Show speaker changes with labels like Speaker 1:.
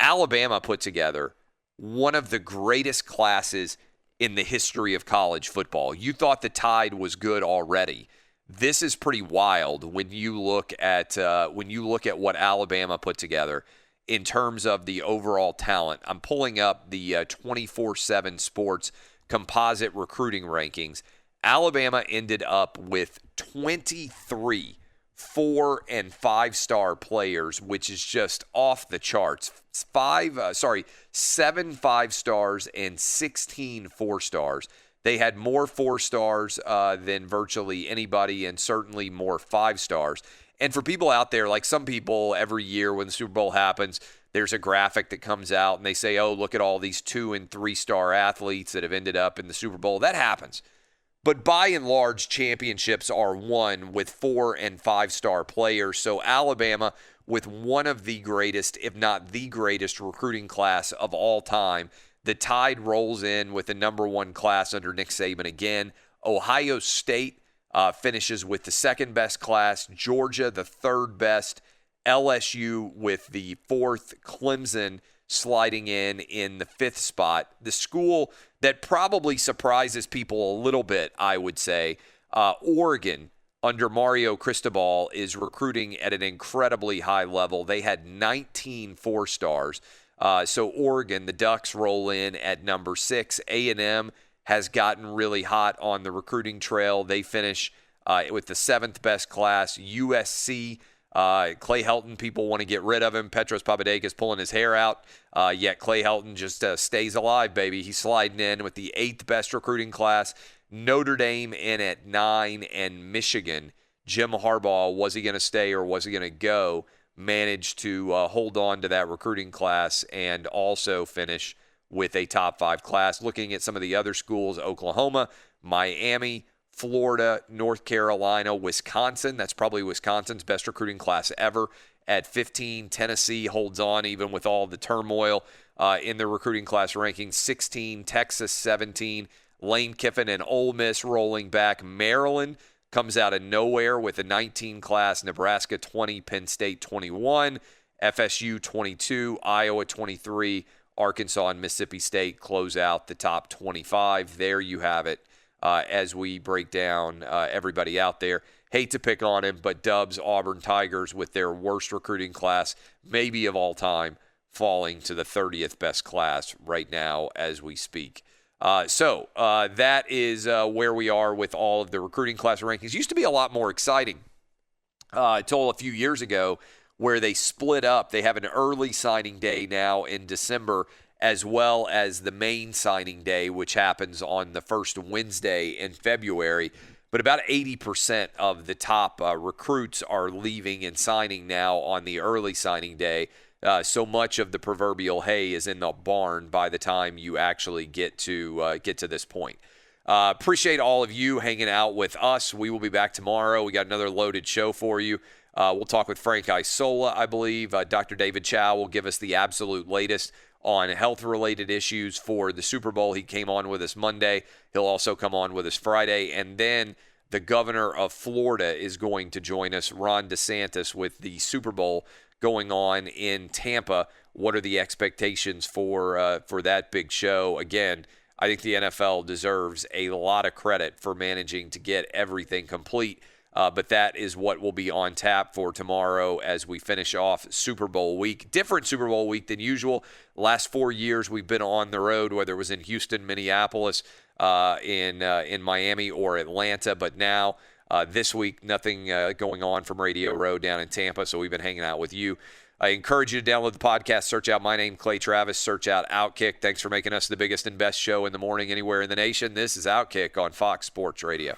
Speaker 1: Alabama put together one of the greatest classes in the history of college football. You thought the Tide was good already. This is pretty wild when you look at what Alabama put together in terms of the overall talent. I'm pulling up the 24/7 Sports composite recruiting rankings. Alabama ended up with 23 4- and 5-star players, which is just off the charts. 7 5-stars and 16 4-stars. They had more 4-stars than virtually anybody, and certainly more 5-stars. And for people out there, like some people every year when the Super Bowl happens, there's a graphic that comes out and they say, oh, look at all these 2- and 3-star athletes that have ended up in the Super Bowl. That happens. But by and large, championships are won with 4- and 5-star players. So Alabama, with one of the greatest, if not the greatest, recruiting class of all time, the Tide rolls in with the number one class under Nick Saban again. Ohio State finishes with the second best class. Georgia, the third best. LSU with the fourth. Clemson sliding in the fifth spot. The school that probably surprises people a little bit, I would say, Oregon under Mario Cristobal is recruiting at an incredibly high level. They had 19 4-stars. So Oregon, the Ducks roll in at number 6. A&M has gotten really hot on the recruiting trail. They finish with the 7th best class. USC, Clay Helton, people want to get rid of him. Petros Papadakis pulling his hair out. Yet Clay Helton just stays alive, baby. He's sliding in with the 8th best recruiting class. Notre Dame in at 9, and Michigan. Jim Harbaugh, was he going to stay or was he going to go? Managed to hold on to that recruiting class and also finish with a top 5 class. Looking at some of the other schools, Oklahoma, Miami, Florida, North Carolina, Wisconsin. That's probably Wisconsin's best recruiting class ever at 15. Tennessee holds on even with all the turmoil in the recruiting class rankings. 16, Texas 17, Lane Kiffin and Ole Miss rolling back. Maryland comes out of nowhere with a 19 class. Nebraska 20, Penn State 21, FSU 22, Iowa 23, Arkansas and Mississippi State close out the top 25. There you have it as we break down everybody out there. Hate to pick on him, but Dubs, Auburn Tigers with their worst recruiting class, maybe of all time, falling to the 30th best class right now as we speak. So that is where we are with all of the recruiting class rankings. Used to be a lot more exciting until a few years ago where they split up. They have an early signing day now in December as well as the main signing day, which happens on the first Wednesday in February. But about 80% of the top recruits are leaving and signing now on the early signing day. So much of the proverbial hay is in the barn by the time you actually get to this point. Appreciate all of you hanging out with us. We will be back tomorrow. We got another loaded show for you. We'll talk with Frank Isola, I believe. Dr. David Chow will give us the absolute latest on health-related issues for the Super Bowl. He came on with us Monday. He'll also come on with us Friday. And then the governor of Florida is going to join us, Ron DeSantis, with the Super Bowl going on in Tampa. What are the expectations for that big show? Again, I think the NFL deserves a lot of credit for managing to get everything complete. But that is what will be on tap for tomorrow as we finish off Super Bowl week. Different Super Bowl week than usual. Last 4 years we've been on the road, whether it was in Houston, Minneapolis, in Miami, or Atlanta. But now this week, nothing going on from Radio Row down in Tampa, so we've been hanging out with you. I encourage you to download the podcast. Search out my name, Clay Travis. Search out OutKick. Thanks for making us the biggest and best show in the morning anywhere in the nation. This is OutKick on Fox Sports Radio.